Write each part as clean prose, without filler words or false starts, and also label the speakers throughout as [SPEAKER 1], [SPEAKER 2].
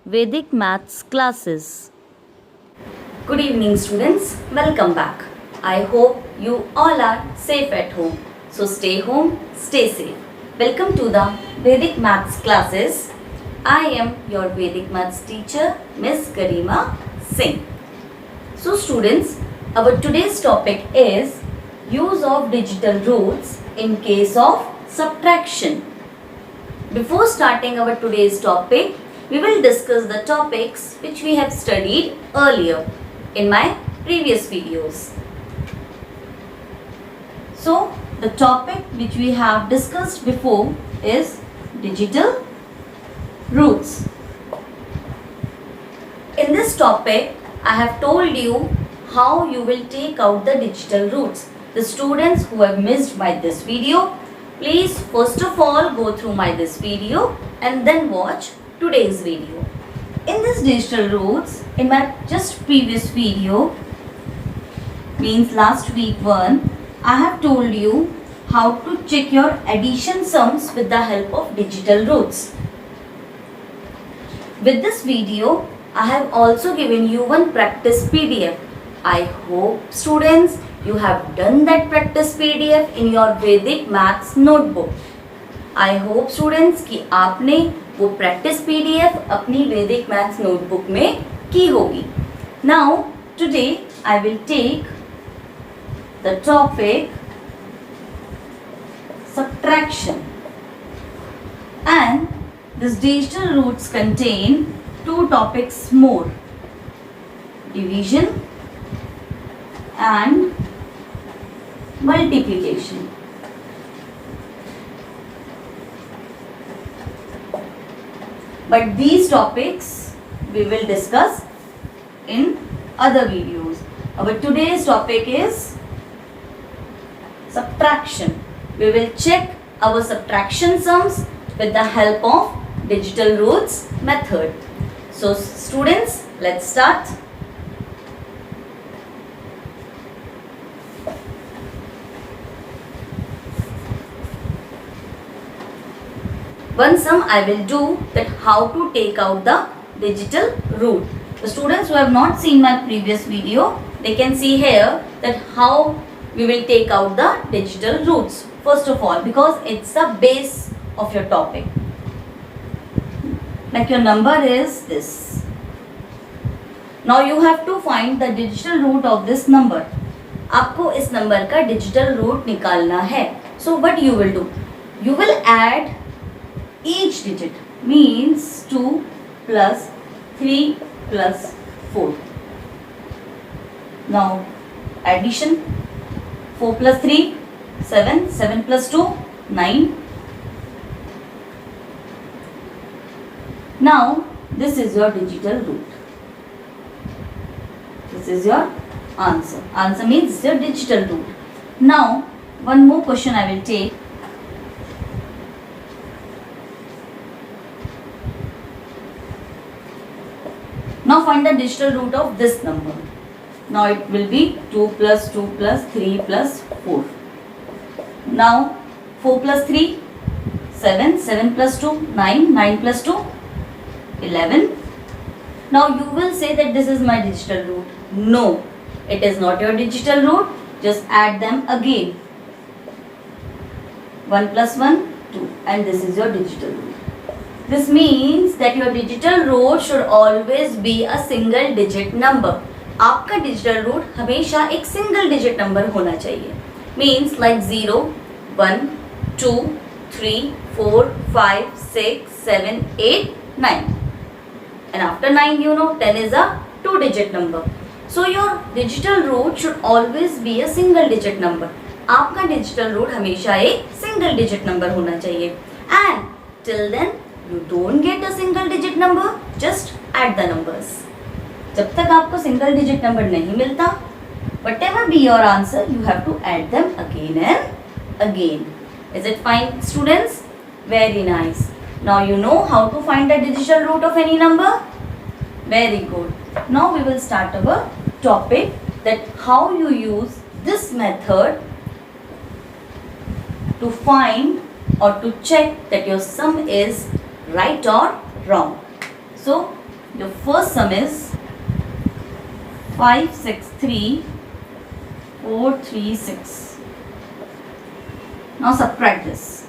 [SPEAKER 1] Vedic Maths classes. Good evening, students. Welcome back. I hope you all are safe at home. So stay home, stay safe. Welcome to the Vedic Maths classes. I am your Vedic Maths teacher, Miss Garima Singh. So students, our today's topic is use of digital roots in case of subtraction. Before starting our today's topic, we will discuss the topics which we have studied earlier in my previous videos. So, the topic which we have discussed before is digital roots. In this topic, I have told you how you will take out the digital roots. The students who have missed my this video, please first of all go through my this video and then watch today's video. In this digital roots, in my just previous video, means last week one, I have told you how to check your addition sums with the help of digital roots. With this video, I have also given you one practice PDF. I hope students you have done that practice PDF in your Vedic Maths notebook. I hope students कि आपने वो practice PDF अपनी Vedic Maths notebook में की होगी. Now today I will take the topic subtraction, and this digital roots contain two topics more: division and multiplication. But these topics we will discuss in other videos. Our today's topic is subtraction. We will check our subtraction sums with the help of digital roots method. So students, let's start. One sum I will do that how to take out the digital root. The students who have not seen my previous video, they can see here that how we will take out the digital roots. First of all, because it's the base of your topic. Like your number is this. Now you have to find the digital root of this number. आपको इस number का digital root निकालना है. So what you will do? You will add each digit, means 2 plus 3 plus 4. Now addition, 4 plus 3, 7, 7 plus 2, 9. Now this is your digital root. This is your answer. Answer means your digital root. Now one more question I will take. Now find the digital root of this number. Now it will be 2 plus 2 plus 3 plus 4. Now 4 plus 3, 7, 7 plus 2, 9, 9 plus 2, 11. Now you will say that this is my digital root. No, it is not your digital root. Just add them again. 1 plus 1, 2, and this is your digital root. This means that your digital root should always be a single digit number. आपका digital root हमेशा एक single digit number होना चाहिए. Means like 0, 1, 2, 3, 4, 5, 6, 7, 8, 9. And after 9 you know 10 is a 2 digit number. So your digital root should always be a single digit number. आपका digital root हमेशा एक single digit number होना चाहिए. And till then you don't get a single digit number, just add the numbers. जब तक आपको single digit number नहीं मिलता, whatever be your answer, you have to add them again and again. Is it fine, students? Very nice. Now you know how to find the digital root of any number? Very good. Now we will start our topic, that how you use this method to find or to check that your sum is right or wrong. So Your first sum is 563436. Now subtract this.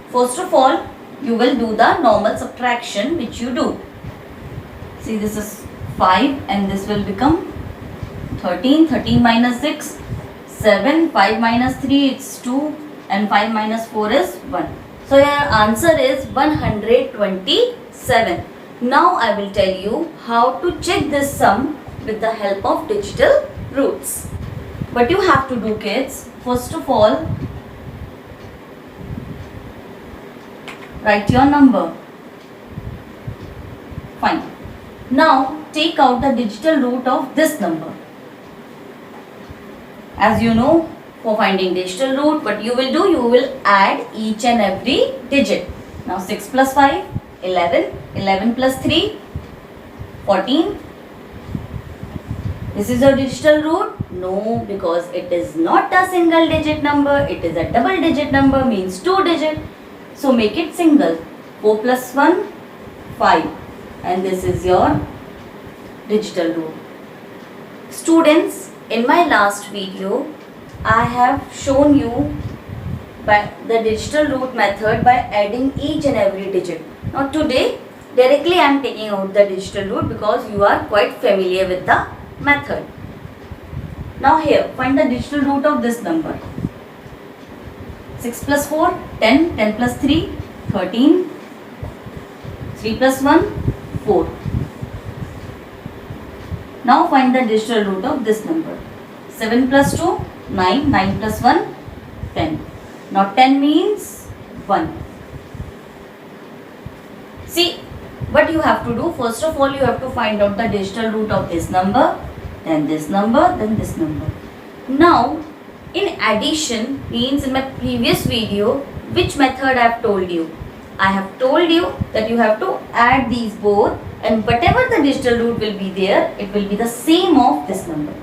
[SPEAKER 1] First of all, you will do the normal subtraction which you do. See, this is 5 and this will become 13. 13 minus 6, 7. 5 minus 3, it's 2. And 5 minus 4 is 1. So your answer is 127. Now I will tell you how to check this sum with the help of digital roots. What you have to do, kids, first of all, write your number. Fine. Now take out the digital root of this number. As you know, for finding digital root, what you will do, you will add each and every digit. Now 6 plus 5, 11, 11 plus 3, 14. This is your digital root? No, because it is not a single digit number, it is a double digit number, means 2 digit. So make it single. 4 plus 1, 5. And this is your digital root. Students, in my last video, I have shown you by the digital root method by adding each and every digit. Now today, directly I am taking out the digital root because you are quite familiar with the method. Now here, find the digital root of this number. 6 plus 4, 10, 10 plus 3, 13, 3 plus 1, 4. Now find the digital root of this number. 7 plus 2, 9, 9 plus 1, 10. Now 10 means 1. See, what you have to do, first of all you have to find out the digital root of this number, then this number, then this number. Now, in addition means in my previous video, which method I have told you? I have told you that you have to add these both and whatever the digital root will be there, it will be the same of this number.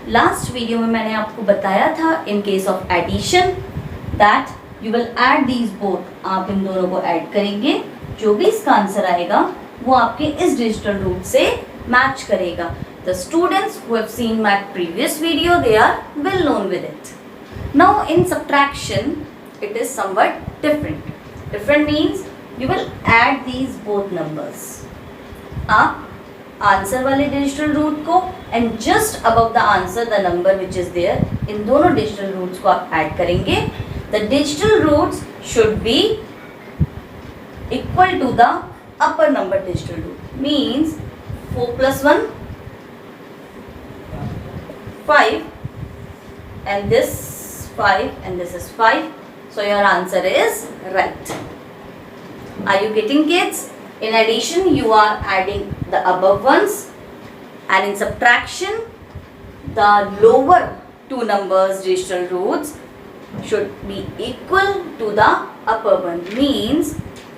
[SPEAKER 1] Last video में मैंने आपको बताया था in case of addition that you will add these both. आप इन दोनों को add करेंगे, जो भी इसका आंसर आएगा वो आपके इस डिजिटल रूट से मैच करेगा. The students who have seen my previous video, they are well known with it. Now in subtraction, it is somewhat different. Different means you will add these both numbers. आप answer वाले digital root को and just above the answer the number which is there, इन दोनों digital roots को आप add करेंगे. The digital roots should be equal to the upper number digital root. Means 4 plus 1, 5, and this 5 and this is 5. So your answer is right. Are you getting, kids? In addition, you are adding the above ones, and in subtraction, the lower two numbers digital roots should be equal to the upper one. Means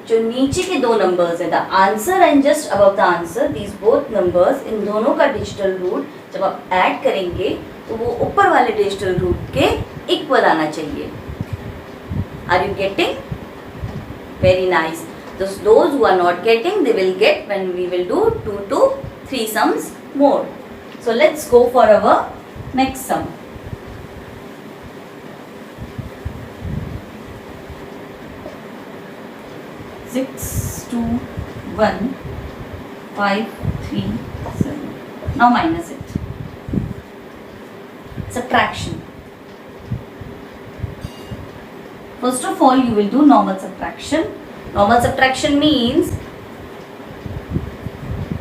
[SPEAKER 1] जो नीचे के दो numbers है, the answer and just above the answer, these both numbers, इन दोनों का digital root जब आप add करेंगे तो वो ऊपर वाले digital root के equal आना चाहिए. Are you getting? Very nice. Those who are not getting, they will get when we will do 2 to 3 sums more. So let's go for our next sum. Six, 2, 1, 5, 3, 7. Now minus it. Subtraction. First of all, you will do normal subtraction. Normal subtraction means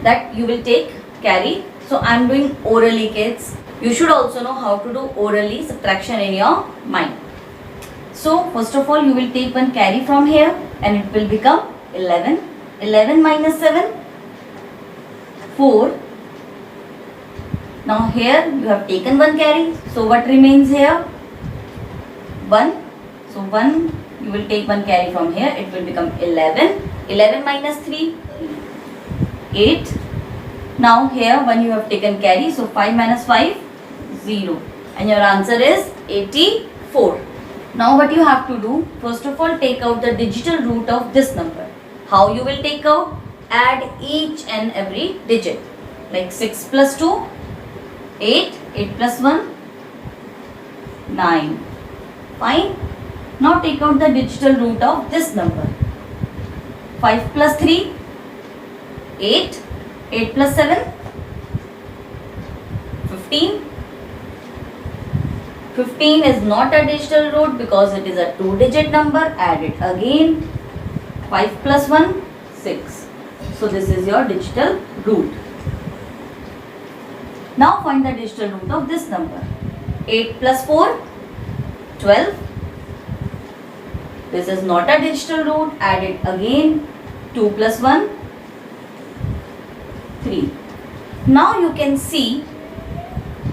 [SPEAKER 1] that you will take carry. So I am doing orally, kids. You should also know how to do orally subtraction in your mind. So first of all, you will take one carry from here and it will become 11. 11 minus 7, 4. Now here you have taken one carry. So what remains here? 1. So 1, you will take one carry from here. It will become 11. 11 minus 3, 8. Now here when you have taken carry, so 5 minus 5, 0. And your answer is 84. Now what you have to do, first of all take out the digital root of this number. How you will take out? add each and every digit. Like 6 plus 2, 8, 8 plus 1, 9. Fine. Now take out the digital root of this number. 5 plus 3, 8, 8 plus 7, 15. 15 is not a digital root because it is a 2-digit number. Add it again. 5 plus 1, 6. So this is your digital root. Now find the digital root of this number. 8 plus 4, 12. This is not a digital root. Add it again. 2 plus 1, 3. Now you can see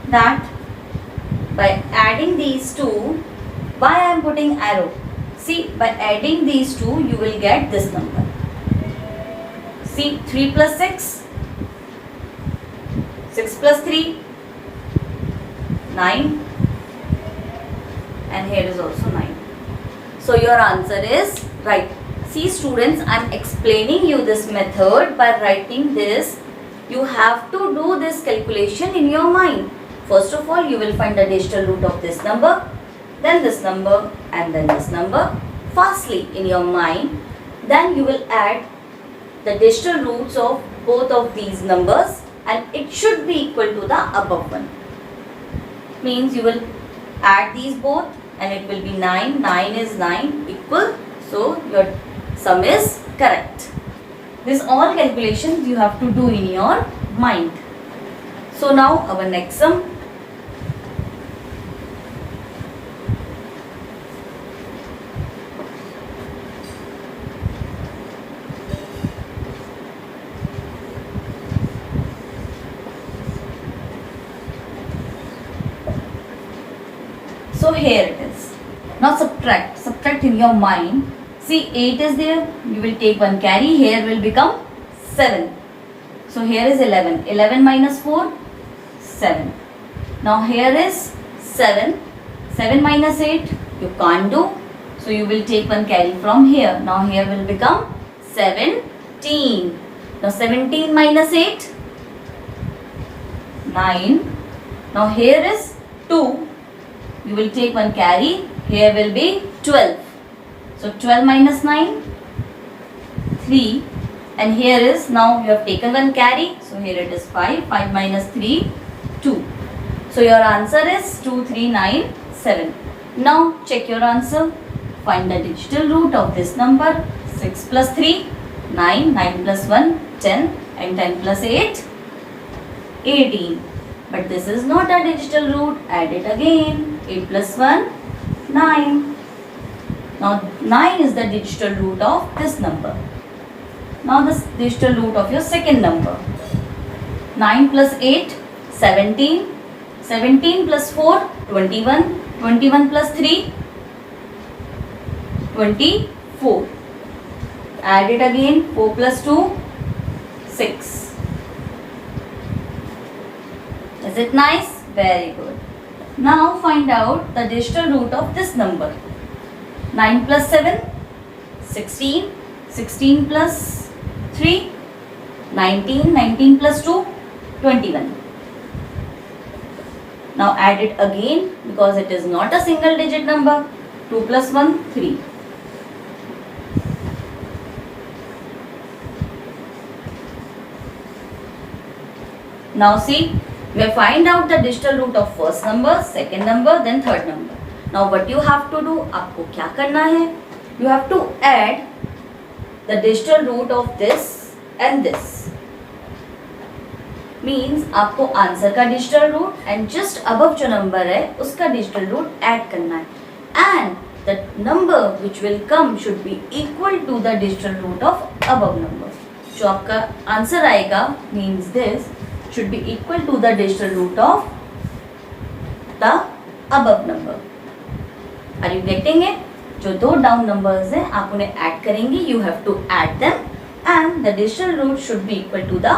[SPEAKER 1] that by adding these two, why I am putting arrow? See, by adding these two, you will get this number. See, 3 plus 6, 6 plus 3, 9, and here is also 9. So your answer is right. See students, I am explaining you this method by writing this. You have to do this calculation in your mind. First of all, you will find the digital root of this number, then this number, and then this number fastly in your mind. Then you will add the digital roots of both of these numbers and it should be equal to the above one. Means you will add these both and it will be 9. 9 is 9 equal. So your sum is correct. This all calculations you have to do in your mind. So now our next sum. So here it is. Now subtract in your mind. See 8 is there, you will take one carry, here will become 7. So here is 11. 11 minus 4, 7. Now here is 7. 7 minus 8, you can't do. So you will take one carry from here. Now here will become 17. Now 17 minus 8, 9. Now here is 2. You will take one carry. Here will be 12. So 12 minus 9, 3. And here is, now you have taken one carry. So here it is 5. 5 minus 3, 2. So your answer is 2397. Now check your answer. Find the digital root of this number. 6 plus 3, 9. 9 plus 1, 10. And 10 plus 8, 18. But this is not a digital root. Add it again. 8 plus 1, 9. Now 9 is the digital root of this number. Now the digital root of your second number. 9 plus 8, 17. 17 plus 4, 21. 21 plus 3, 24. Add it again. 4 plus 2, 6. Is it nice? Very good. Now find out the digital root of this number. 9 plus 7, 16. 16 plus 3, 19. 19 plus 2, 21. Now add it again because it is not a single digit number. 2 plus 1, 3. Now see, we have find out the digital root of first number, second number, then third number. Now what you have to do? आपको क्या करना है? You have to add the digital root of this and this. Means आपको answer का digital root and just above जो number है उसका digital root add करना है and the number which will come should be equal to the digital root of above number. जो आपका answer आएगा means this should be equal to the digital root of the above number. Are you getting it? जो दो down numbers हैं आप उन्हें add करेंगे. You have to add them and the digital root should be equal to the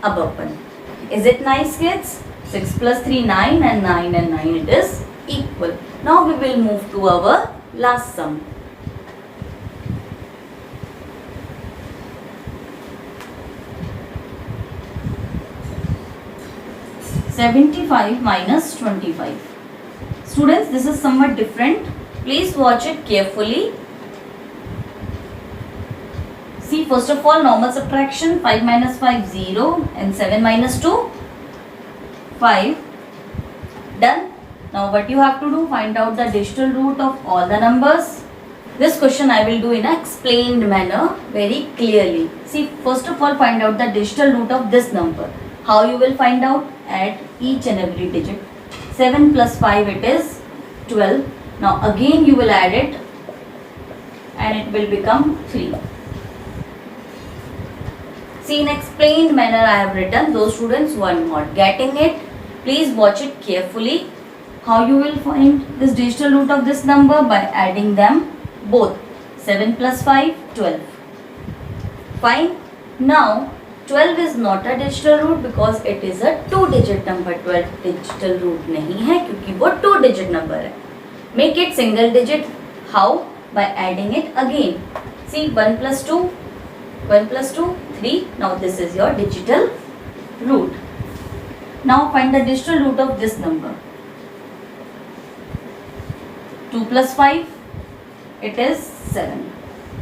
[SPEAKER 1] above one. Is it nice kids? 6 plus 3 9 and 9 it is equal. Now we will move to our last sum. 75 minus 25. Students, this is somewhat different. Please watch it carefully. See, first of all, normal subtraction. 5 minus 5, 0. And 7 minus 2, 5. Done. Now what you have to do, find out the digital root of all the numbers. This question I will do in an explained manner very clearly. See, first of all, find out the digital root of this number. How you will find out? Add each and every digit. 7 plus 5, it is 12. Now again you will add it and it will become 3. See, in explained manner I have written. Those students who are not getting it, please watch it carefully. How you will find this digital root of this number? By adding them both. 7 plus 5, 12. Fine. Now 12 is not a digital root because it is a 2-digit number. 12 digital root नहीं है क्योंकि वो 2-digit number है. Make it single digit. How? By adding it again. See, 1 plus 2, 1 plus 2, 3. Now this is your digital root. Now find the digital root of this number. 2 plus 5, it is 7.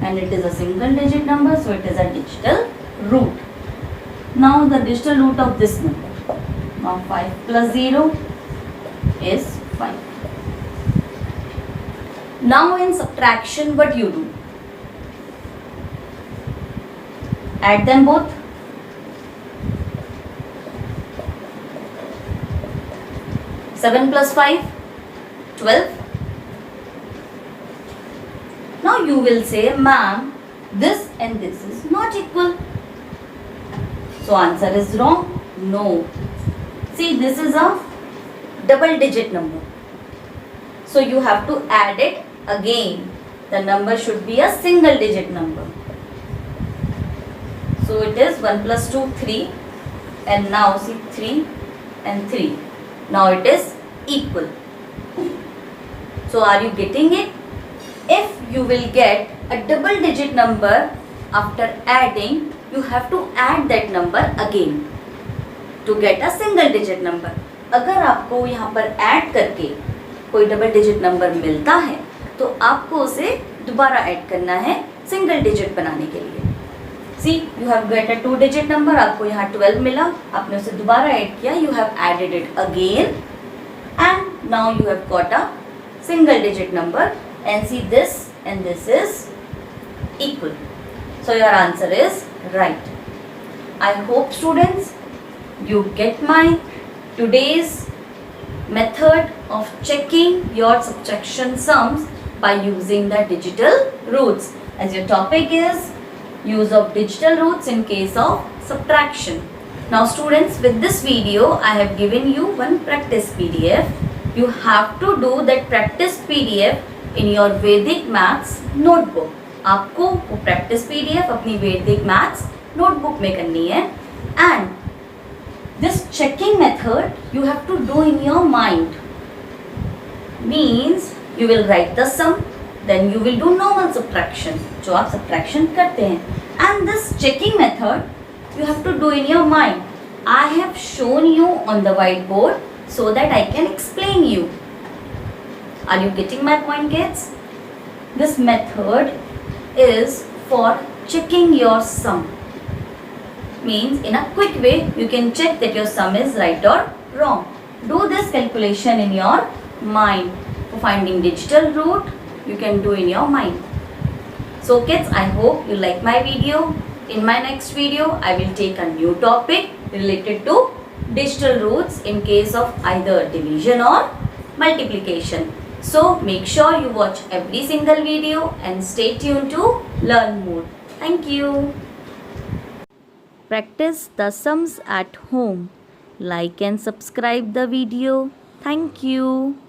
[SPEAKER 1] And it is a single digit number, so it is a digital root. Now the digital root of this number. Now 5 plus 0 is 5. Now in subtraction, what you do? Add them both. Seven plus 5, 12. Now you will say, ma'am, this and this is not equal. So answer is wrong. No. See, this is a double digit number. So you have to add it again. The number should be a single digit number. So it is 1 plus 2, 3. And now see 3 and 3. Now it is equal. So are you getting it? If you will get a double digit number after adding, you have to add that number again to get a single digit number. अगर आपको यहाँ पर add करके कोई double digit number मिलता है तो आपको उसे दोबारा ऐड करना है सिंगल डिजिट बनाने के लिए. See, you have get a 2-digit number. आपको यहाँ 12 मिला, आपने उसे दोबारा ऐड किया. You have added it again and now you have got a single digit number and see this and this is equal. So your answer is right. I hope students you get my today's method of checking your subtraction sums by using the digital roots, as your topic is use of digital roots in case of subtraction. Now students, with this video I have given you one practice PDF. You have to do that practice PDF in your Vedic Maths notebook. आपको वो practice PDF अपनी Vedic Maths notebook में करनी है. And this checking method you have to do in your mind. Means you will write the sum, then you will do normal subtraction जो आप subtraction करते हैं. And this checking method you have to do in your mind. I have shown you on the whiteboard so that I can explain you. Are you getting my point, kids? This method is for checking your sum. Means in a quick way you can check that your sum is right or wrong. Do this calculation in your mind. For finding digital root you can do in your mind. So kids, I hope you like my video. In my next video I will take a new topic related to digital roots in case of either division or multiplication. So make sure you watch every single video and stay tuned to learn more. Thank you. Practice the sums at home. Like and subscribe the video. Thank you.